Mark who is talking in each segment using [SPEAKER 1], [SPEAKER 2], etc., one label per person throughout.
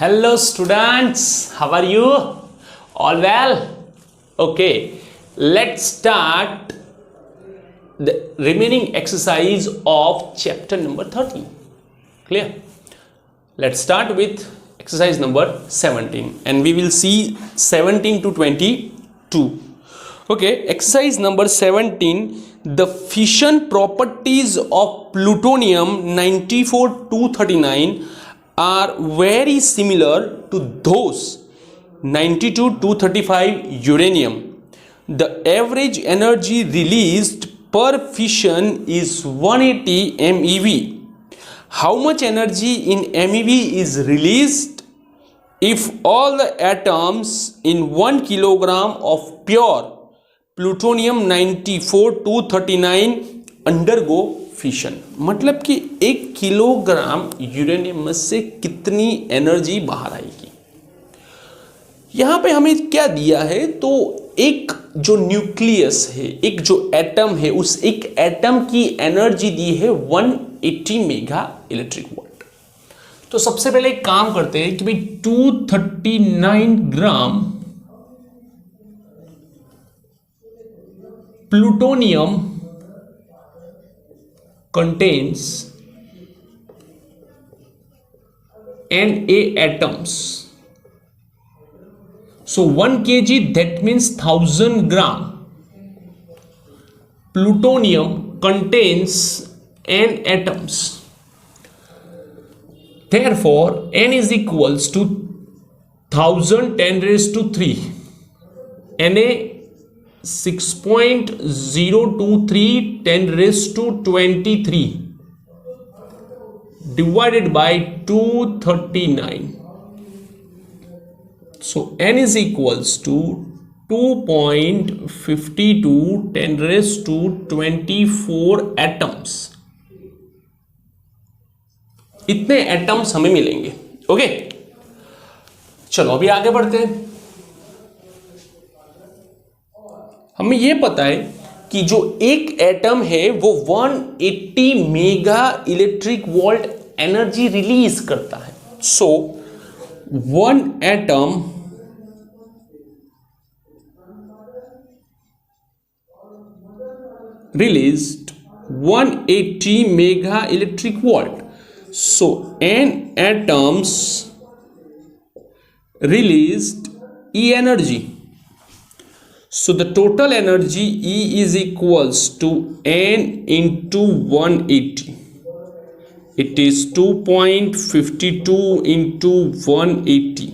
[SPEAKER 1] Hello students, how are you? All well? Okay, let's start the remaining exercise of chapter number 13. Clear? Let's start with exercise number 17 and we will see 17 to 22. Okay, exercise number 17, the fission properties of plutonium 94-239 are very similar to those 92-235 uranium. The average energy released per fission is 180 MeV. How much energy in MeV is released if all the atoms in 1 kilogram of pure plutonium 94-239 undergo fission? मतलब कि 1 kilogram uranium से कितनी energy बाहर आएगी। यहां पे हमें क्या दिया है, तो एक जो न्यूक्लियस है, एक जो एटम है, उस एक एटम की एनर्जी दी है 180 मेगा इलेक्ट्रिक वोल्ट। तो सबसे पहले एक काम करते हैं कि भाई 239 ग्राम plutonium contains Na atoms. So 1 kg, that means 1000 gram plutonium contains N atoms. Therefore N is equals to 1000 10 raised to 3. Na 6.023 10 raised to 23 divided by 239. So N is equals to 2.52 10 raised to 24 atoms. इतने atoms हमें मिलेंगे। Okay, चलो अभी आगे बढ़ते हैं। हमें यह पता है कि जो एक एटम है वो 180 mega electric volt energy release करता है। So 1 atom released 180 mega electric volt. So n atoms released E energy. So the total energy E is equals to N into 180. It is 2.52 into 180.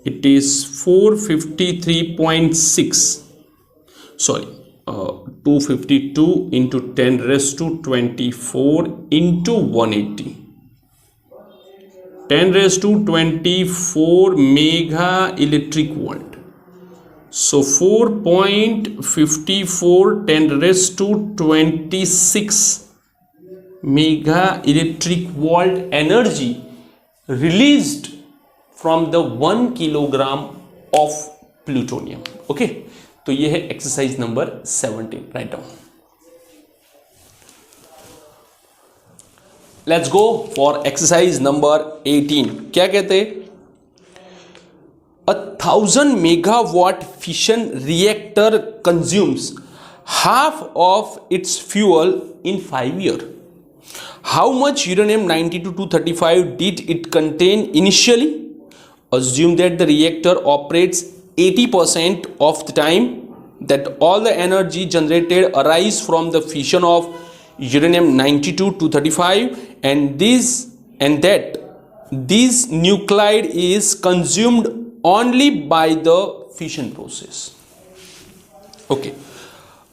[SPEAKER 1] It is 453.6. Sorry, 252 into 10 raised to 24 into 180. 10 raised to 24 mega electric volt. So 4.54 10 raised to 26 mega electric volt energy released from the 1 kilogram of plutonium. Okay, तो ये है exercise number 17। Write down. Let's go for exercise number 18। क्या कहते हैं? A 1000 megawatt fission reactor consumes half of its fuel in 5 years. How much uranium 92-235 did it contain initially? Assume that the reactor operates 80% of the time, that all the energy generated arise from the fission of uranium 92-235 and that this nuclide is consumed only by the fission process. Okay,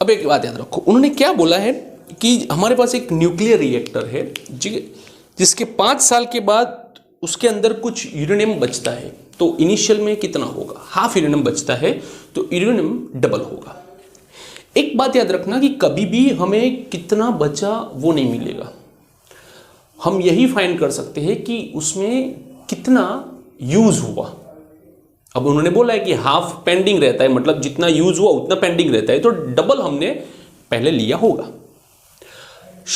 [SPEAKER 1] अब एक बात याद रखो, उन्होंने क्या बोला है कि हमारे पास एक न्यूक्लियर रिएक्टर है जिसके 5 साल के बाद उसके अंदर कुछ यूरेनियम बचता है। तो इनिशियल में कितना होगा? हाफ यूरेनियम बचता है, तो यूरेनियम डबल होगा। एक बात याद रखना कि कभी भी हमें कितना बचा वो नहीं मिलेगा। हम यही फाइंड कर सकते हैं कि उसमें कितना यूज हुआ। अब उन्होंने बोला है कि हाफ पेंडिंग रहता है, मतलब जितना यूज हुआ उतना पेंडिंग रहता है, तो डबल हमने पहले लिया होगा।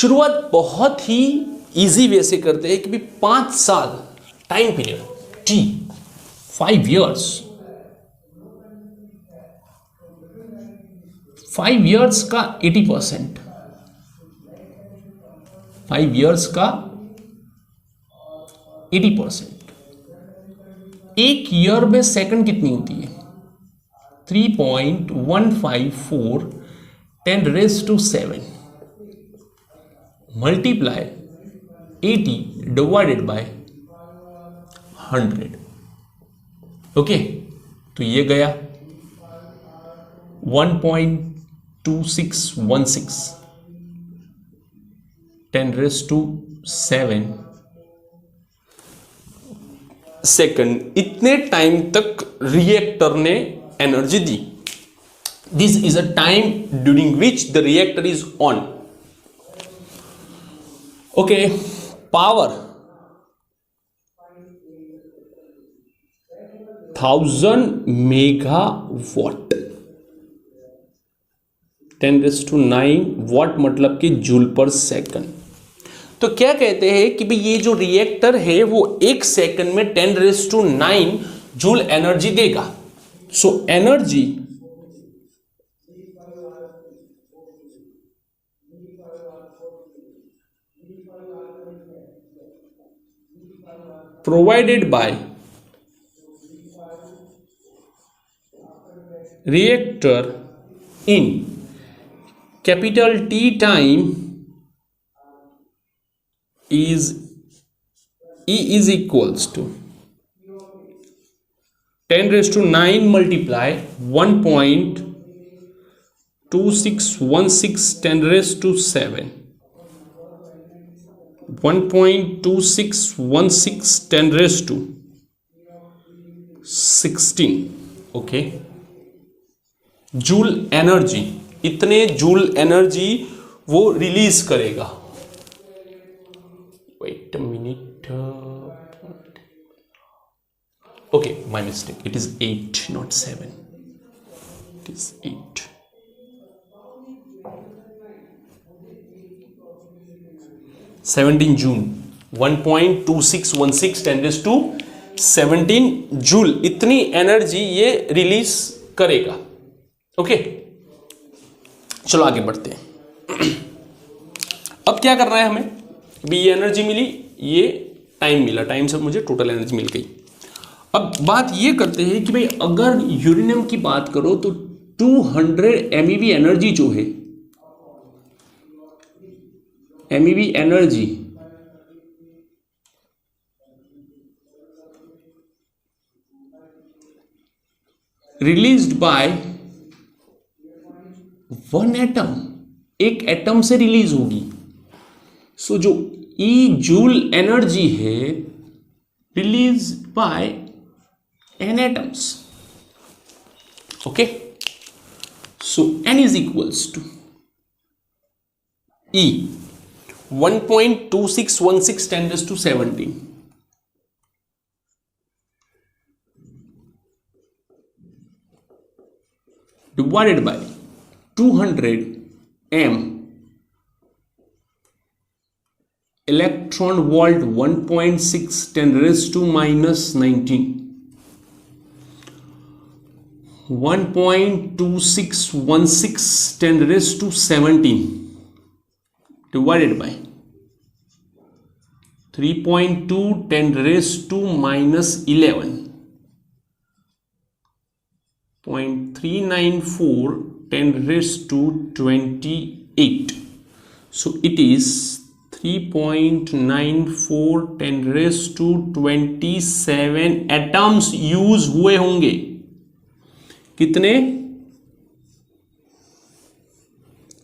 [SPEAKER 1] शुरुआत बहुत ही इजी वे से करते हैं कि भी 5 साल time period, T 5 years, 5 years का 80%, 5 years का 80%, एक ईयर में सेकंड कितनी होती है? 3.154 10⁻⁷ मल्टीप्लाई 80 डिवाइडेड बाय 100। ओके, तो ये गया 1.2616 10⁻⁷ सेकंड, इतने टाइम तक रिएक्टर ने energy the. This is a time during which the reactor is on. Okay, power 1000 megawatt, 10⁹ वाट मतलब कि जूल पर सेकंड। तो क्या कहते हैं कि भाई ये जो रिएक्टर है वो एक सेकंड में 10⁹ जूल एनर्जी देगा। So energy provided by reactor in capital T time is E is equals to 10⁹ multiply 1.2616 10⁻⁷ 1.2616 10⁻16। Okay, joule energy, इतने जूल एनर्जी वो रिलीज करेगा। Wait a minute, okay my mistake, it is 8 not 7, it is 8। 17 जून 1.2616 10⁻⁷ joule, इतनी energy ये release करेगा। Okay, चलो आगे बढ़ते हैं। अब क्या करना है हमें? भी ये एनर्जी मिली, ये टाइम मिला, टाइम से मुझे टोटल एनर्जी मिल गई। अब बात ये करते हैं कि भाई अगर यूरेनियम की बात करो तो 200 MeV एनर्जी जो है, MeV energy released by one atom, एक एटम से रिलीज होगी। सो जो ई जूल एनर्जी है release by N atoms. Okay, so N is equals to E 1.2616 10⁻⁷ divided by 200 m electron volt 1.6 10⁻⁻⁹ 1.2616 10⁻⁷ divided by 3.2 10⁻⁻11 0.394 10⁻28. So it is 3.94 10⁻27 atoms use हुए होंगे। कितने?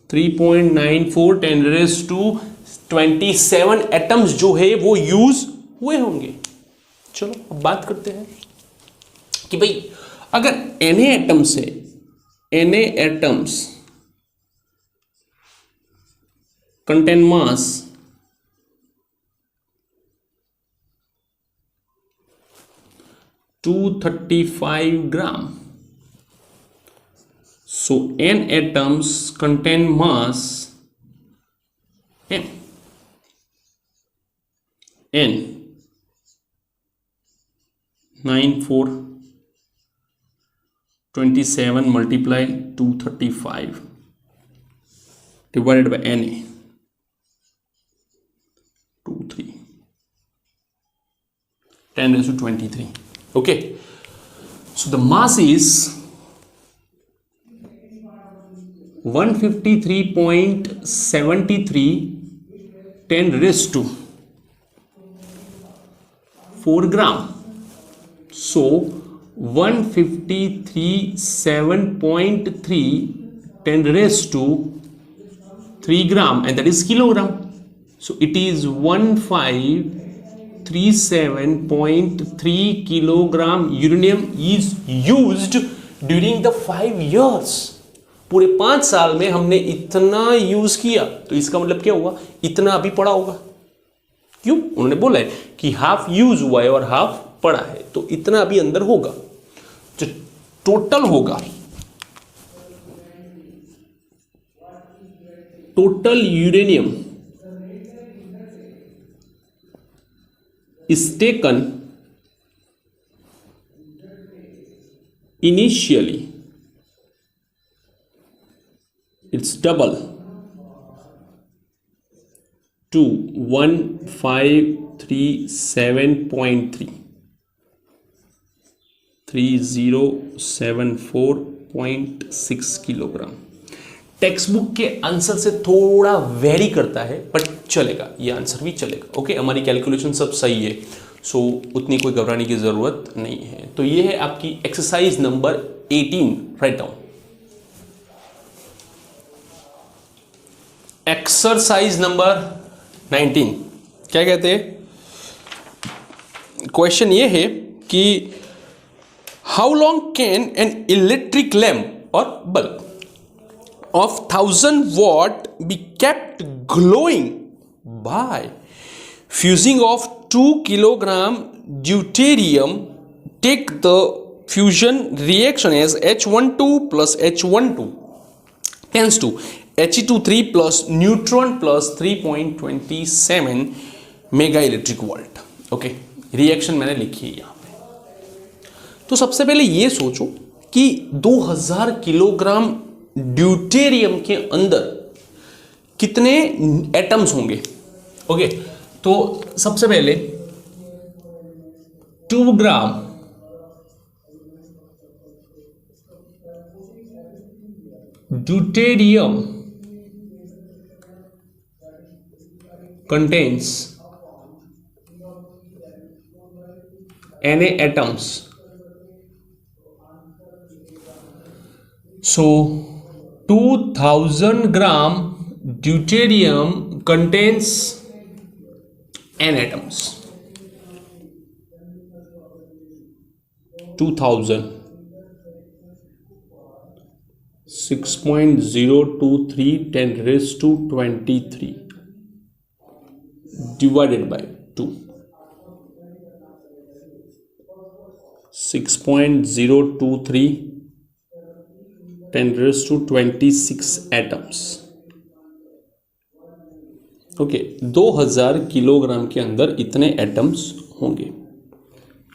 [SPEAKER 1] 3.94 10⁻27 atoms जो है वो यूज हुए होंगे। चलो अब बात करते हैं कि भाई अगर Na एटम्स है, Na atoms contain mass 235 gram. So N atoms contain mass M. N 9427 multiply 235 divided by Na 23 10 raised to 23. Okay, so the mass is 153.73 10 raised to 4 gram. So 153.7.3 10 raised to 3 gram, and that is kilogram. So it is 1537.3 kilogram uranium is used during the 5 years. पूरे 5 साल में हमने इतना use किया, तो इसका मतलब क्या हुआ, इतना अभी पड़ा होगा. क्यों? उन्होंने बोला है कि हाफ यूज हुआ है और हाफ पड़ा है, तो इतना अभी अंदर होगा. जो टोटल होगा, total uranium is taken initially, it's double to 1537.3 3074.6 kilogram. Text book के आंसर से थोड़ा वेरी करता है, बट चलेगा, ये आंसर भी चलेगा. ओके, हमारी कैलकुलेशन सब सही है, सो उतनी कोई घबराने की जरूरत नहीं है. तो ये है आपकी exercise number 18. Write down. Exercise number 19 क्या कहते हैं? क्वेश्चन ये है कि how long can an electric lamp और bulb of 1000 watt be kept glowing by fusing of 2 kilogram deuterium? Take the fusion reaction as H12 plus H12 tends to He23 plus neutron plus 3.27 mega electric volt. Okay, reaction मैंने लिखी है यहाँ पे. तो सबसे पहले ये सोचो कि 2000 किलोग्राम ड्यूटेरियम के अंदर कितने एटम्स होंगे. ओके, तो सबसे पहले 2 ग्राम deuterium contains Na atoms. So 2000 gram deuterium contains n atoms. 2000 6.023 10 raised to 23 divided by 2. 6.023 10 raised to 26 atoms. Okay, 2000 kilogram के अंदर इतने एटम्स होंगे.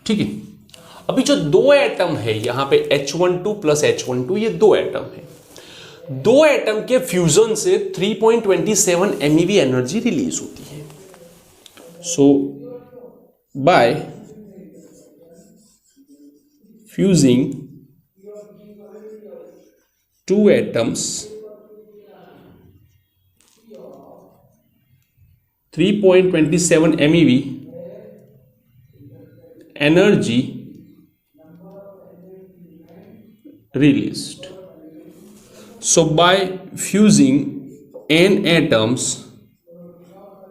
[SPEAKER 1] ठीक है, अभी जो 2 एटम है यहां पे H12 प्लस H12, ये 2 एटम है. 2 एटम के फ्यूजन से 3.27 MeV एनर्जी रिलीज होती है. सो bye fusing 2 atoms, 3.27 MeV energy released. So by fusing n atoms,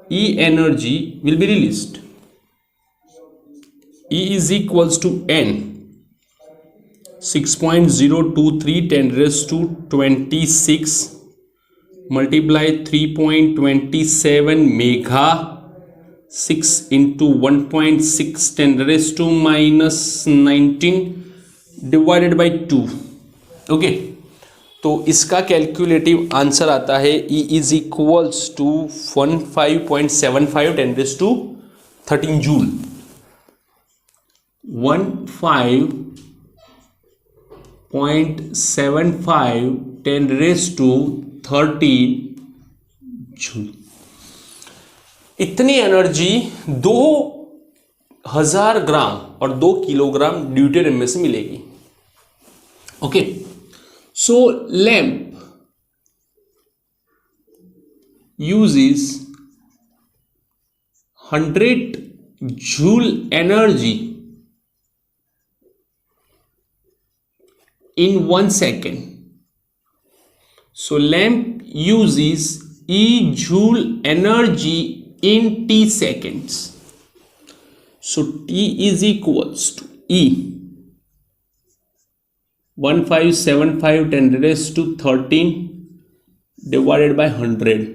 [SPEAKER 1] E energy will be released. E is equals to n 6.023 10 raised to 26 multiply 3.27 mega 6 into 1.6 10 raised to minus 19 divided by 2. Okay, तो इसका calculative answer आता है E is equals to 15.75 10 raised to 13 joule. 15.75 10⁻13 joule. इतनी energy 2000 ग्राम और 2 kilogram deuterium में से मिलेगी। Okay, so lamp uses 100 joule energy in 1 second. So lamp uses E joule energy in T seconds. So T is equals to E 1575 10⁻13 divided by 100.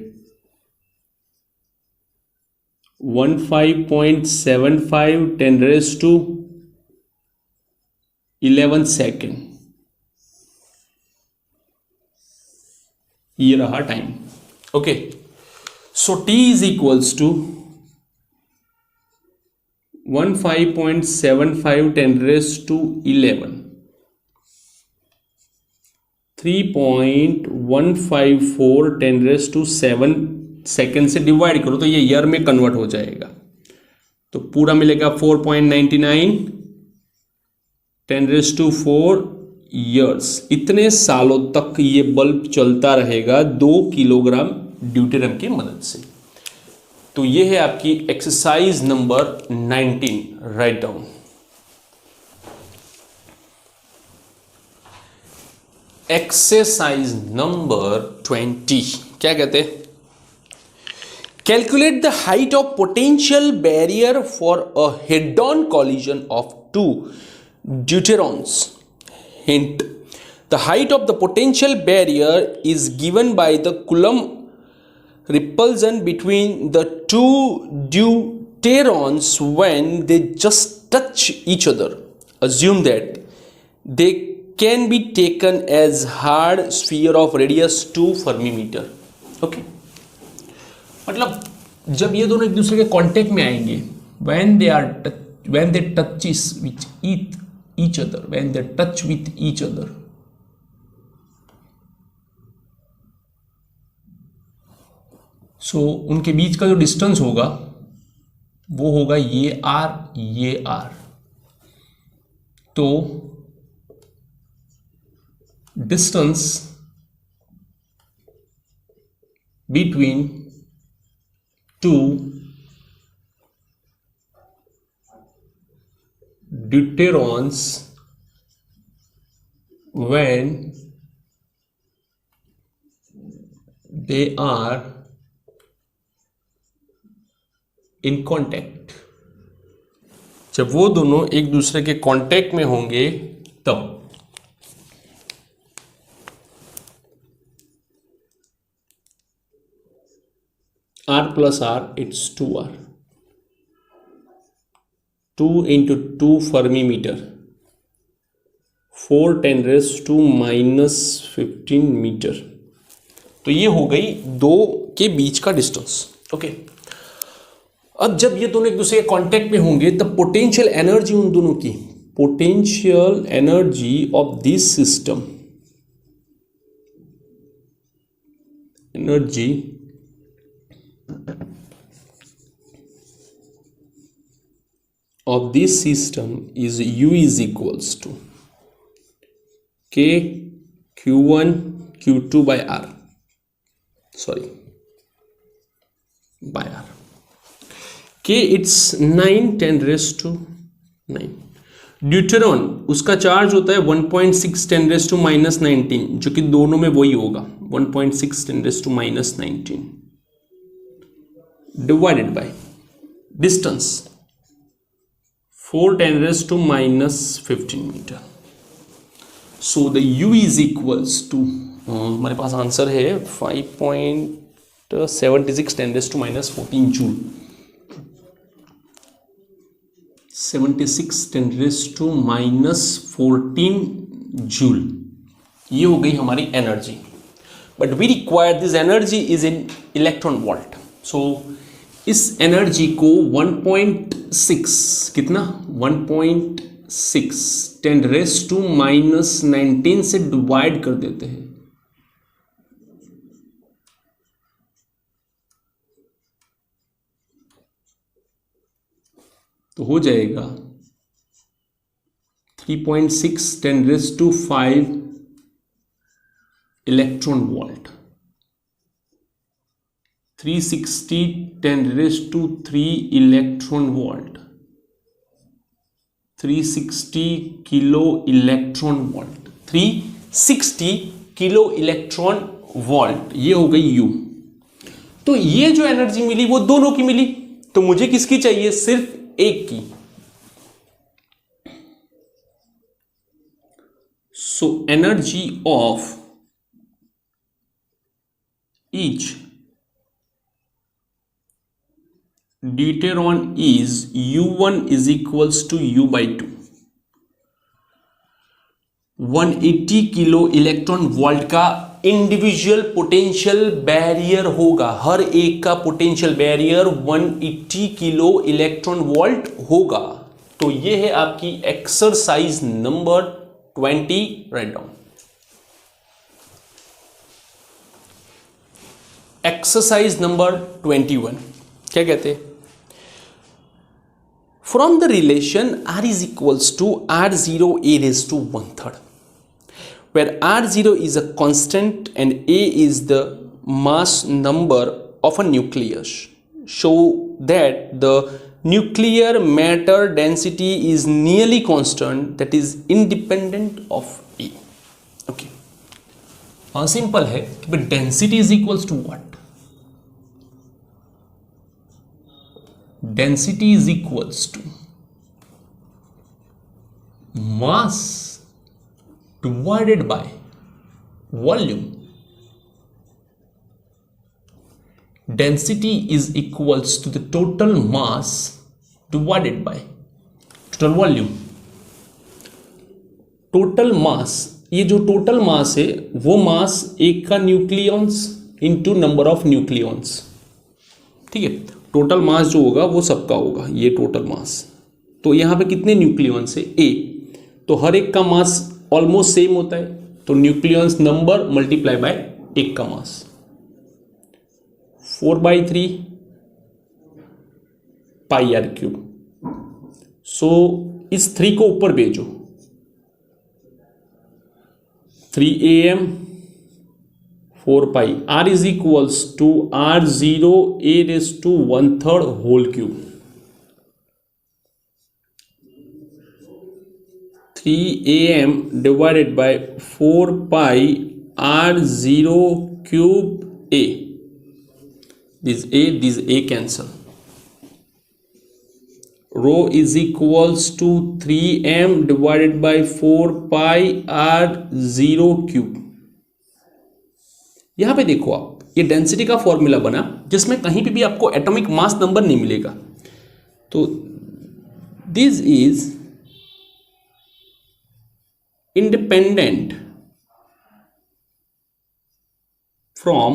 [SPEAKER 1] 15.75 10⁻11 second, ये रहा time. Okay, so T is equals to 15.75 10⁻11 3.154 10⁻7 second से divide करो तो ये year में convert हो जाएगा, तो पूरा मिलेगा 4.99 10⁻4 ईयर्स। इतने सालों तक ये बल्ब चलता रहेगा 2 किलोग्राम ड्यूटेरियम की मदद से। तो ये है आपकी exercise number 19, write down. Exercise number 20 क्या कहते हैं? Calculate the height of potential barrier for a head-on collision of two deuterons. Hint: the height of the potential barrier is given by the Coulomb repulsion between the two deuterons when they just touch each other. Assume that they can be taken as hard sphere of radius 2 fermi-meter. Okay. मतलब जब ये दोनों एक दूसरे के contact में आएंगे, when they touch with each other, when they touch with each other, so उनके बीच का जो डिस्टेंस होगा वो होगा ये r, ये r। तो distance between two deuterons when they are in contact, जब वो दोनों एक दूसरे के कांटेक्ट में होंगे तब। R plus R, it's 2R. 2 into 2 fermi-meter, 4 10⁻⁻15 metre. तो ये हो गई दो के बीच का डिस्टेंस। ओके, अब जब ये दोनों एक दूसरे के कांटेक्ट में होंगे तब पोटेंशियल एनर्जी उन दोनों की, potential energy of this system, energy of this system is U is equals to K Q1 Q2 by R, sorry, by R। K it's 9 10⁻9। Deuteron उसका चार्ज होता है 1.6 10⁻⁻19, जो कि दोनों में वही होगा 1.6 10⁻⁻19 divided by distance 4 10⁻⁻15 metre. So the U is equals to, हमारे पास आंसर है 5.76 10⁻14 जूल। 76 10⁻14 जूल, ये हो गई हमारी energy. But we require this energy is in electron volt. So इस एनर्जी को 1.6 कितना 1.6 10⁻⁻19 से डिवाइड कर देते हैं, तो हो जाएगा 3.6 10⁵ electron volt, 360 10⁵ electron volt, 360 kilo electron volt, 360 kilo electron volt, ये हो गई U। तो ये जो एनर्जी मिली वो दोनों की मिली, तो मुझे किसकी चाहिए, सिर्फ एक की। So energy of each deuteron is U1 is equals to U/2। 180 kilo electron volt का इंडिविजुअल पोटेंशियल बैरियर होगा, हर एक का potential barrier 180 kilo electron volt होगा। तो ये है आपकी exercise number 20, write down. Exercise number 21 क्या कहते हैं, from the relation R is equals to R0 a⁻⁻⁻, where R0 is a constant and A is the mass number of a nucleus, show that the nuclear matter density is nearly constant, that is independent of A। Okay, simple है कि density is equals to what, density is equals to mass divided by volume। density is equals to the total mass divided by total volume। total mass, ये जो total mass है वो mass एक का nucleons into number of nucleons, ठीक है। Total mass जो होगा वो सबका होगा, ये टोटल मास। तो यहाँ पे कितने न्यूक्लियॉन्स है, A, तो हर एक का मास ऑलमोस्ट सेम होता है, तो न्यूक्लियॉन्स नंबर मल्टीप्लाई बाय एक का मास, 4/3 πr³। सो इस 3 को ऊपर भेजो, 3am 4π, R is equals to R0 a⁻⁻⁻³ whole cube, 3am divided by 4π R0³ a, this a cancel, rho is equals to 3m divided by 4π R0³। यहां पे देखो आप, ये डेंसिटी का फॉर्मूला बना जिसमें कहीं पे भी आपको एटॉमिक मास नंबर नहीं मिलेगा, तो this is independent from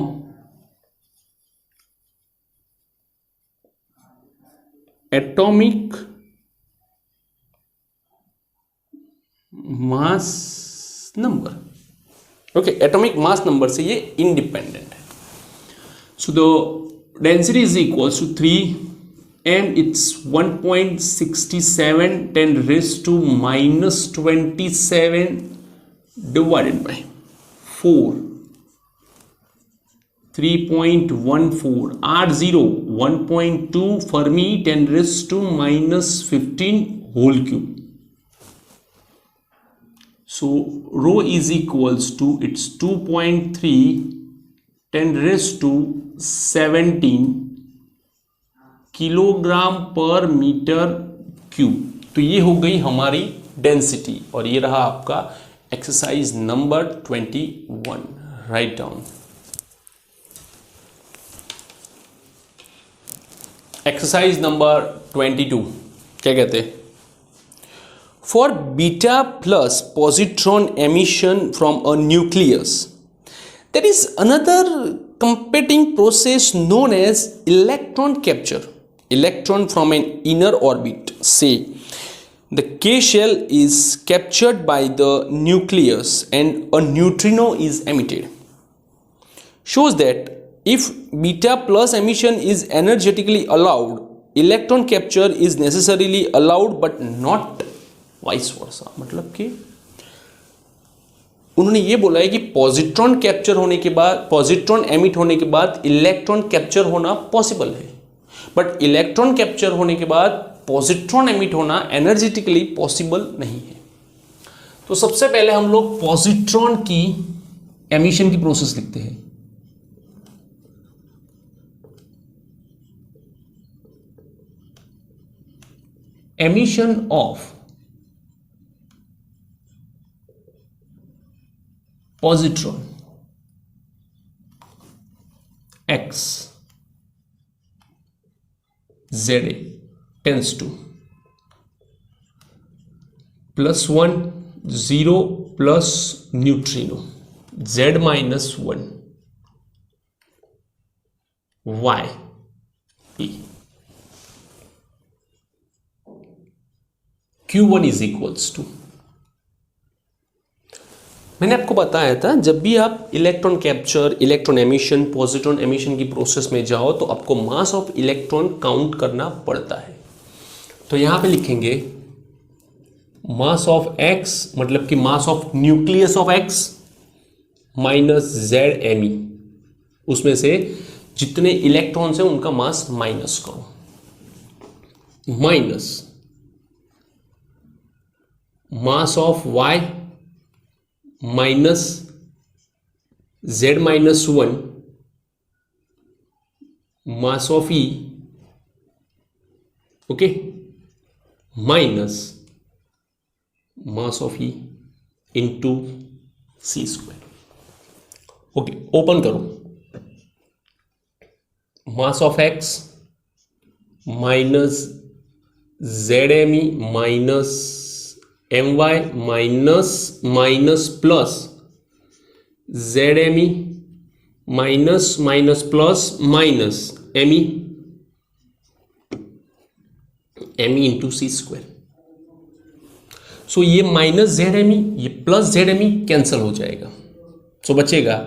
[SPEAKER 1] atomic mass number. Okay, atomic mass number से ये इंडिपेंडेंट है। So the density is equals to 3m, it's 1.67 10⁻⁻27 divided by 4, 3.14, R0 1.2 fermi 10⁻⁻15 whole cube. So rho is equals to, it's 2.3 10⁻17 kilogram per metre cube. तो ये हो गई हमारी density, और ये रहा आपका exercise number 21, write down. Exercise number 22 क्या कहते हैं, for beta plus positron emission from a nucleus, there is another competing process known as electron capture. Electron from an inner orbit, say the K shell, is captured by the nucleus and a neutrino is emitted. Shows that if beta plus emission is energetically allowed, electron capture is necessarily allowed but not vice versa. मतलब कि उन्होंने ये बोला है कि positron capture होने के बाद, पॉजिट्रॉन एमिट होने के बाद इलेक्ट्रॉन कैप्चर होना पॉसिबल है, बट इलेक्ट्रॉन कैप्चर होने के बाद पॉजिट्रॉन एमिट होना एनर्जेटिकली पॉसिबल नहीं है. तो सबसे पहले हम लोग पॉजिट्रॉन की एमिशन की प्रोसेस लिखते हैं. Emission of positron x Za tends to +1 0 plus neutrino Z minus 1 y e. Q1 is equals to, मैंने आपको बताया था जब भी आप electron capture, electron emission, positron emission की प्रोसेस में जाओ तो आपको मास ऑफ इलेक्ट्रॉन काउंट करना पड़ता है. तो यहां पे लिखेंगे मास ऑफ x, मतलब कि mass of nucleus of x minus Z M E, उसमें से जितने इलेक्ट्रॉन्स हैं उनका मास माइनस करो, minus mass of y minus z minus 1 mass of e, okay, minus mass of e into C square. Okay, open करो. Mass of x minus Z M E minus M Y minus minus plus Z M E minus minus plus minus M E into C square. सो ये minus Z M E, ये plus Z M E cancel हो जाएगा. So बचेगा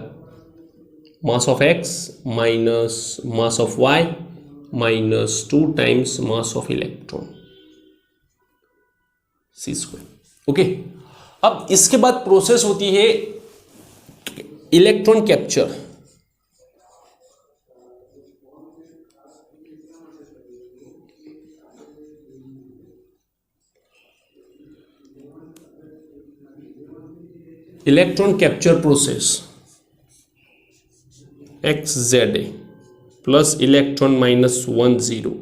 [SPEAKER 1] mass of X minus mass of Y minus 2 times mass of electron C square. Okay, अब इसके बाद process होती है electron capture. Electron capture process X Z A plus electron minus 1 0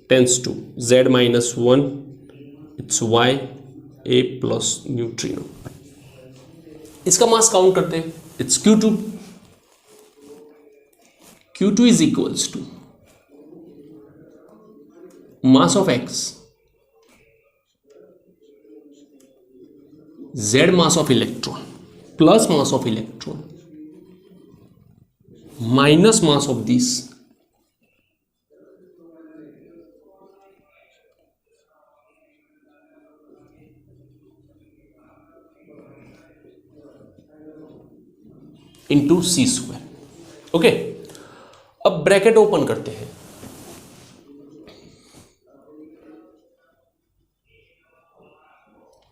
[SPEAKER 1] tends to Z minus 1 it's Y A plus neutrino. इसका mass count करते हैं. It's Q2. Q2 is equals to mass of X Z mass of electron plus mass of electron minus mass of this into C square. Okay, अब bracket open करते हैं.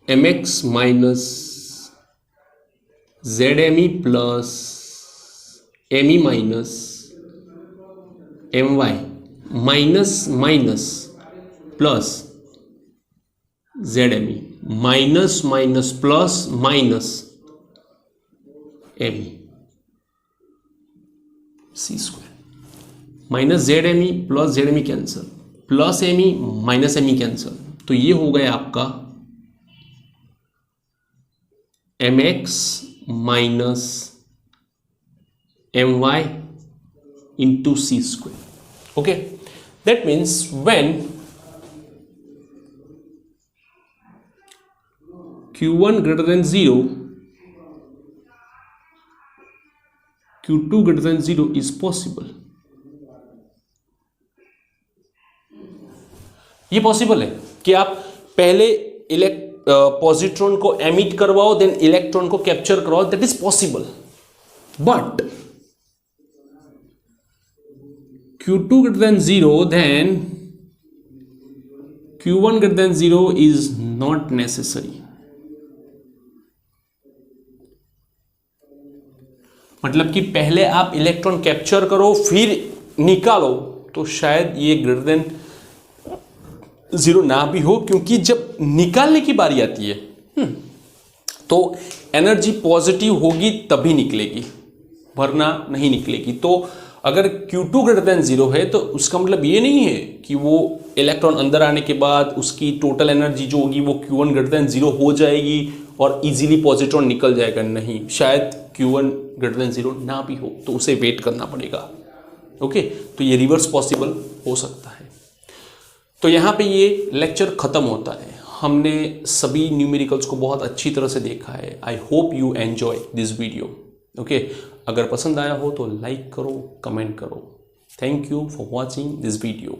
[SPEAKER 1] M X minus Z M E plus M E minus M Y minus minus plus Z M E minus minus plus minus M E C square. Minus Z M E plus Z M E cancel, plus M E minus M E cancel. तो ये हो गया आपका M X minus M Y into C square. Okay, that means when Q1 greater than 0, Q2 greater than 0 is possible. ये possible है कि आप पहले पॉजिट्रॉन को एमिट करवाओ, देन इलेक्ट्रॉन को कैप्चर करवाओ, that is possible. But Q2 greater than 0, then Q1 greater than 0 is not necessary. मतलब कि पहले आप इलेक्ट्रॉन कैप्चर करो फिर निकालो, तो शायद ये ग्रेटर देन 0 ना भी हो, क्योंकि जब निकालने की बारी आती है तो एनर्जी पॉजिटिव होगी तभी निकलेगी, वरना नहीं निकलेगी. तो अगर Q2 ग्रेटर देन 0 है तो उसका मतलब ये नहीं है कि वो इलेक्ट्रॉन अंदर आने के बाद उसकी टोटल एनर्जी जो होगी वो Q1 ग्रेटर देन 0 हो जाएगी और इजीली पॉजिट्रॉन निकल जाएगा. नहीं, शायद Q1 ग्रेटर देन 0 ना भी हो, तो उसे वेट करना पड़ेगा. ओके, तो ये रिवर्स पॉसिबल हो सकता है. तो यहाँ पे ये लेक्चर ख़त्म होता है. हमने सभी न्यूमेरिकल्स को बहुत अच्छी तरह से देखा है. I hope you enjoy this video. Okay, अगर पसंद आया हो तो लाइक करो, कमेंट करो. Thank you for watching this video.